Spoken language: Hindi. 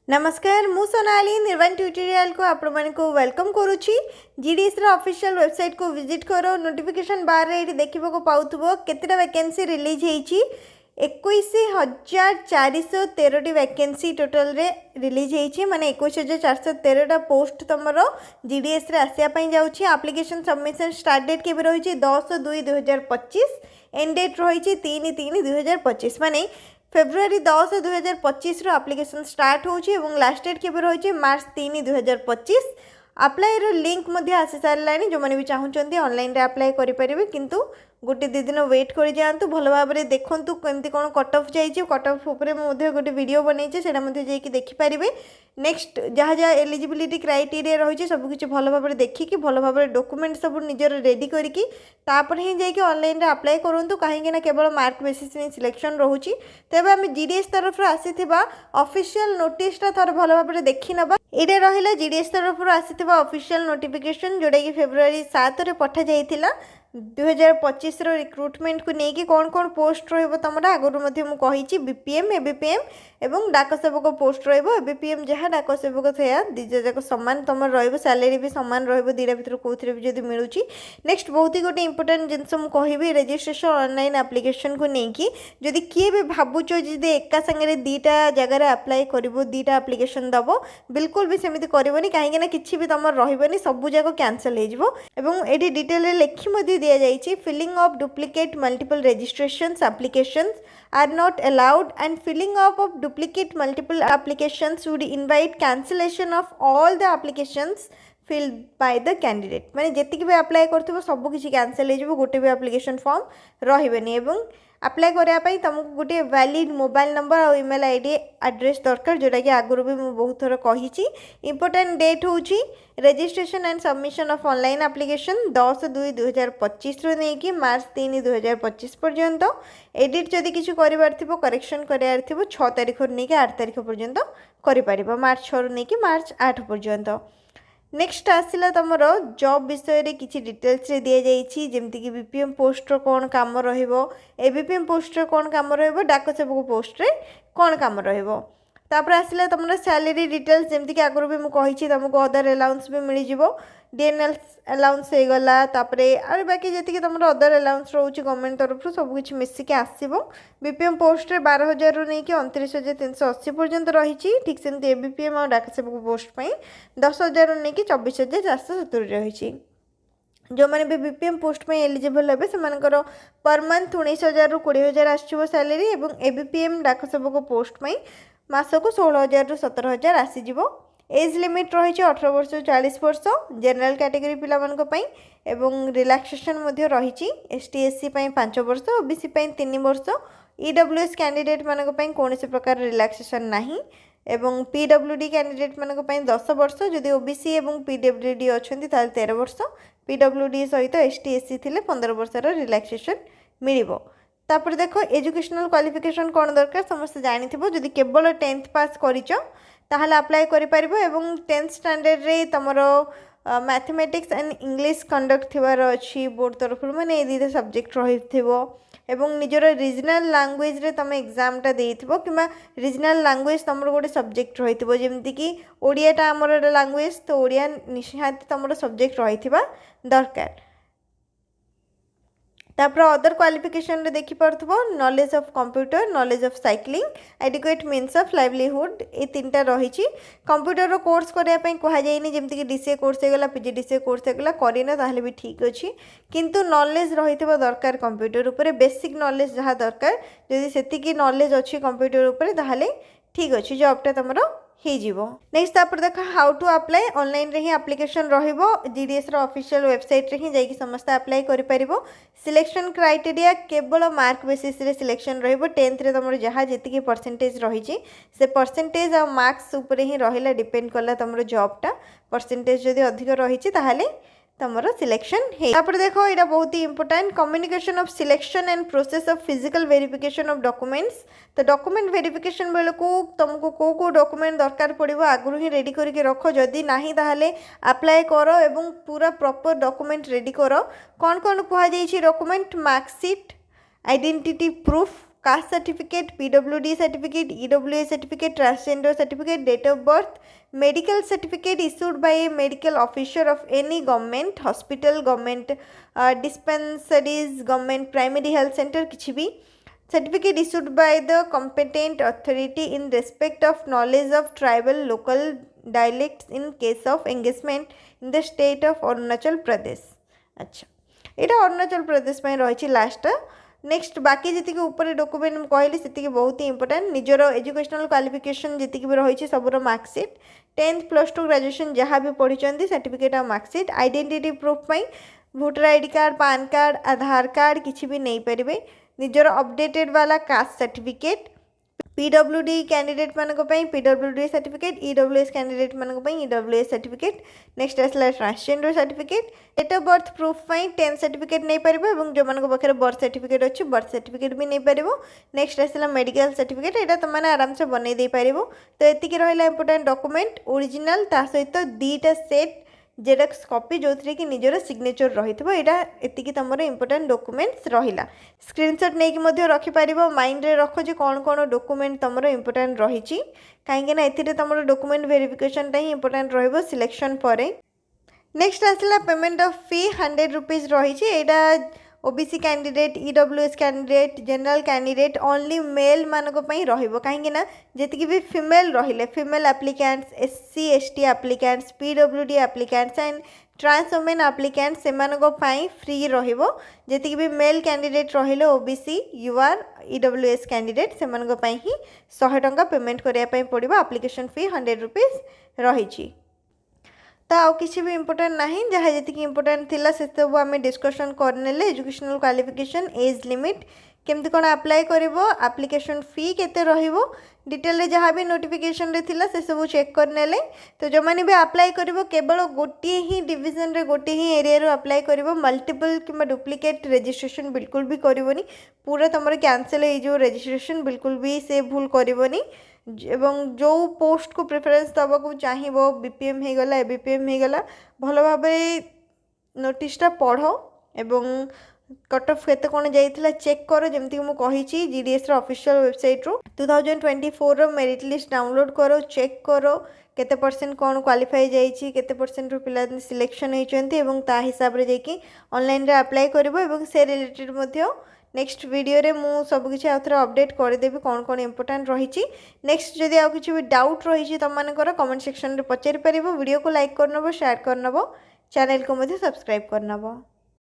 नमस्कार मु सोनाली निर्वाण ट्यूटोरियल को आपण को वेलकम करुच्ची। जीडीएस ऑफिशियल वेबसाइट को विजिट करो। नोटिफिकेशन बार रे देखा पाथ्व केतेटा वैकेंसी रिलीज होती 21,413 वैकेंसी टोटल रे रिलीज होती माने 21,413 पोस्ट तुमर जीडीएस रे आसिया जाउछि। एप्लिकेशन सबमिशन स्टार्ट डेट केबे रही 10/2/2025 एंड डेट रही 3/3/2025 माने फेब्रुआरी 10/2025 एप्लिकेशन स्टार्ट होची एवं लास्ट डेट केबे रही मार्च 3/2025। अप्लाई रो लिंक मध्य आसी सारानी जो मैंने भी चाहूँगी ऑनलाइन रे अप्लाई करेंगे किंतु गोटे दि दिन वेट कर जातु भल भाव में देखूँ केमती कौन कट ऑफ जाइए कट ऑफ उपर गोटे वीडियो बनई से देखिपारे। नेक्स्ट जहाँ जहाँ एलिजिबिलिटी क्राइटेरिया रही सबकि भल भाव में देखिकी भल भाव में डॉक्यूमेंट सब निजर रेडी करके ही जाकि ऑनलाइन रे अप्लाई करूँ कहीं केवल मार्क बेसिस सिलेक्शन रोचे। तेज आम जीडीएस तरफ आसी ऑफिशियल नोटिसटा थोड़ा भल भाव में देखी नवा। ये रहा जीडीएस तरफ आसी ऑफिशियल नोटिफिकेशन जोटा कि फेब्रुआरी 7 रे पठा जाइथिला 2025 रिक्रुटमेंट को लेकिन कौन कौन पोस्ट रम आगुरी मुझे बीपीएम एबीपीएम एवं डाक सेवक पोस्ट एबीपीएम जहाँ डाक सेवक थे दीजाक सामान तुम रैलरी भी सामान रहीटा भर कौन भी जब मिलूँ। नेक्स्ट बहुत ही गोटे इंपोर्टेंट जिनस मुझे रजिस्ट्रेशन ऑनलाइन एप्लिकेशन को लेकिन जदि किए भी भावुच जब एका सांगे दीटा जगार अप्लाई कर दीटा एप्लिकेशन दब बिल्कुल भी सेमती करनी कहीं किसी भी तुम रही सबू जाक कैंसल हो डिटेल लिखी दिया जाइए filling of duplicate multiple registrations applications are not allowed and filling up of duplicate multiple applications would invite cancellation of all the applications filled by the candidate। माने जेतिक भी अप्लाई करथिबो सब किछि कैंसिल हो जिवो गोटे भी एप्लिकेशन फॉर्म रहिबेनी एवं अप्लाई करिया पई तुमको गोटे वैलिड मोबाइल नंबर और ईमेल आईडी एड्रेस दरकार जोटा कि आगुरु भी मु बहुत थोर कहिछि। इंपोर्टेंट डेट होछि registration and submission of online application 10/2/2025 रु नेकी मार्च 3/2025 पर्यंत। एडिट जदि किछु करिवार थिबो करेक्शन करिवार थिबो 6 तारिख रु नेकी 8 तारिख पर्यंत करि परिबो मार्च 6 रु नेकी मार्च 8 पर्यंत। नेक्स्ट आसला तुम जॉब विषय रे किछि डिटेल्स रे दिया जाइछि जेमति कि बीपीएम पोस्ट रो कोन काम रहिबो एबीपीएम पोस्ट रो कोन काम रहिबो डाक सेवक पोस्ट रे कोन काम रहिबो। तापर आसला तुम सैलरी डिटेल्स जेमति कि आगुरु भी मु कहिछि तुमको अदर अलाउंस भी मिल जिवो डीएनएल अलाउंस हो गला तापरे आर बाकी जी तुम अदर अलाउंस रोचे गवर्नमेंट तरफ सब किसी मिसिक आसो। बीपीएम पोस्ट रे 12,000 रु नहीं 29,380 पर्यंत रही ठीक सेमती एबीपीएम और डाक सेवक पोस्ट पर 10,000 रु नहीं 24,470 रही। जो मैंने भी बीपीएम पोस्ट में एलिजिबल हे से पर मंथ 19,000 रु 20,000 आसो सैलरी और एबीपीएम डाक सेवक पोस्ट में मासक 16,000 रु 17,000 आसीज। एज लिमिट रही 18 वर्ष 40 वर्ष जनरल कैटेगरी पिला एवं रिलैक्सेशन रही एसटी एससी 5 वर्ष ओबीसी 3 वर्ष ईडब्ल्यूएस कैंडिडेट मानक कौन से प्रकार रिलैक्सेशन नहीं एवं पीडब्ल्यूडी कैंडिडेट मानक 10 वर्ष जदि ओबीसी एवं पीडब्ल्यूडी अच्छा 13 वर्ष पीडब्ल्यूडी सहित एसटी एससी थिले 15 वर्षर रिलैक्सेशन मिलिबो। तापर देखो एजुकेशनल क्वालिफिकेशन कौन दरकार समस्त जानी थी जदि केवल 10th पास करिच ताहले अप्लाई करि परिबो एवं 10th स्टैंडर्ड रे तमरो मैथमेटिक्स एंड इंग्लिश कंडक्ट थिबार अछि बोर्ड तरफ माने ए दुटा सब्जेक्ट रहिथिबो एवं निजर रीजनल लैंग्वेज रे तमे एग्जाम टा देइथिबो किमा रीजनल लैंग्वेज तमरो गोटे सब्जेक्ट रहिथिबो जेमति कि ओडियाटा हमर लैंग्वेज तो ओडिया निश्चित तमरो सब्जेक्ट रहिथिबा दरकार। तापर अदर क्वालिफिकेशन रे देखि परथबो knowledge of computer knowledge of cycling adequate means of livelihood ए तीनटा रही। कंप्यूटर रो कोर्स करिया पई कहा जायनी जेमति कि डीसीए कोर्स हे गला पीजीडीसीए कोर्स हे गला करिना ताहले भी ठीक अछि किंतु नॉलेज रहितबा दरकार कंप्यूटर ऊपर बेसिक नॉलेज जहाँ दरकार जदि सेतिकी नॉलेज अछि कंप्यूटर ऊपर ताहले ठीक अछि जॉबटा तमरो नेक्स्ट तापर देख हाउ टू अप्लाई ऑनलाइन रे ही एप्लिकेशन रहिबो जीडीएस रो ऑफिशियल वेबसाइट रे ही जाई कि समस्त अप्लाई करि परिबो। सिलेक्शन क्राइटेरिया केवल मार्क बेसिस रे सिलेक्शन रहिबो 10th रे तमरो जहाँ जेतिकी परसेंटेज रही से परसेंटेज और मार्क्स ऊपर ही रहिला डिपेंड करला तमरो जॉबटा परसेंटेज जदि अधिक रही ताहले तमरो सिलेक्शन है। तापर देखो ये बहुत ही important communication of selection and process of physical verification of documents. तो डॉक्यूमेंट वेरिफिकेशन बेल को तुमको को डॉक्यूमेंट दरकार पड़ो आगुरी ही रेडी करके रख जदि नहीं ताहले अप्लाई कर एवं पूरा प्रॉपर डॉक्यूमेंट रेडी कर। कौन कौन कहुई document marksheet identity proof caste certificate, PWD certificate, EWS certificate, transgender certificate, date of birth, medical certificate issued by a medical officer of any government hospital, government dispensaries, government primary health center, किसी भी certificate issued by the competent authority in respect of knowledge of tribal local dialects in case of engagement in the state of Arunachal Pradesh. अच्छा, यहाँ अरुणाचल प्रदेश में रही लास्ट। नेक्स्ट बाकी जी ऊपर डॉक्यूमेंट कहली से बहुत ही इंपोर्टेंट, निजर एजुकेशनल क्वालिफिकेशन जी भी रही सबूर मार्कसीट, 10th +2 ग्रेजुएशन जहाँ भी पढ़ी सर्टिफिकेट और मार्कसीट, आइडेंटिटी प्रूफ में voter ID card, PAN card, Aadhaar card किसी भी नहीं पारे, निजर अपडेटेड वाला कास्ट सर्टिफिकेट, पीडब्ल्यूडी कैंडिडेट मानक पीडब्ल्यूडी सर्टिफिकेट, ईडब्ल्यूएस कैंडिडेट मानक ईडब्ल्यूएस सर्टिफिकेट, नेक्स्ट आसला transgender certificate, date of birth proof में 10th सर्टिफिकेट नहीं पारे और जो मान पाखे बर्थ सर्टिफिकेट अच्छी बर्थ सर्टिफिकेट भी नहीं पार। नेक्स्ट आसला मेडिकल सर्टिफिकेट, यहाँ तुम मैंने आराम से बनई दे पार। तो ये रहा इंपोर्टेंट डॉक्यूमेंट ओरिजिनल ता सहित 2टा सेट जेरक्स कॉपी जो थी कि निजर सिग्नेचर रही है तुम इंपोर्टेंट डॉक्यूमेंट्स रहा। स्क्रीनशॉट नहीं कि रखिपार, माइंड रे रख जो कौन कौन डॉक्यूमेंट तुम इंपोर्टेंट रही, कहीं तुम डॉक्यूमेंट वेरिफिकेशन ही इंपोर्टेंट रही सिलेक्शन पर। नेक्स्ट आसला पेमेंट ऑफ फी 100 रुपीज रही, OBC candidate, EWS candidate, general candidate only male मानक कहीं जी भी फीमेल रहिले, female applicants, SC ST applicants, PWD applicants and trans women applicants से फ्री रहिबो। जी भी मेल कैंडिडेट रहिले ओबीसी यूआर ईडब्ल्यूएस कैंडिडेट से ही 100 टंका पेमेंट करने पड़ो, एप्लिकेशन फी 100 रुपीज रही। तो आउ किसी भी इंपोर्टेंट ना जहाँ जी इंपोर्टेंट थिला से सब आम डिस्कसन करने, एजुकेशनल क्वालिफिकेशन, एज लिमिट, केमती कौन अप्लाई करिवो, एप्लिकेशन फी केते रहिवो, डिटेल रे जहाँ भी नोटिफिकेशन रे थिला से सब चेक करने। तो जो मैंने भी अप्लाई करिवो केवल गोटे ही डिवीजन रे गोटे ही एरिया रो अप्लाई करिवो, मल्टीपल कि डुप्लिकेट रजिस्ट्रेशन बिल्कुल भी करिवोनी, पूरा तुम कैंसल हो जो रजिस्ट्रेशन बिल्कुल भी से भूल करिवोनी। एवं जो पोस्ट को प्रेफरेंस दवा को चाहिए बीपीएम हो गला, एबीपीएम हो गला, भल भाव नोटिसटा पढ़ एवं कट ऑफ केते कोन जाइथिला चेक करो, जमती मु कहिछि जीडीएस रो ऑफिशियल वेबसाइट रो 2024 रो मेरिट लिस्ट डाउनलोड करो, चेक करो केते परसेंट कौन क्वालिफाई जाइछि, केते परसेंट रो पिला सिलेक्शन होइचंती एवं ता हिसाब रे जेकी ऑनलाइन रे अप्लाई करबो। एवं से रिलेटेड मध्य नेक्स्ट वीडियो रे मु सब किछि आउथरे अपडेट कर देबी कौन कौन इंपोर्टेंट रही। नेक्स्ट जदि आउ किछि भी डाउट रही तुम मानकर कमेंट सेक्शन रे पचारि परिबो, वीडियो को लाइक करनबो, शेयर करनबो, चैनल को मध्य सब्सक्राइब करनबो।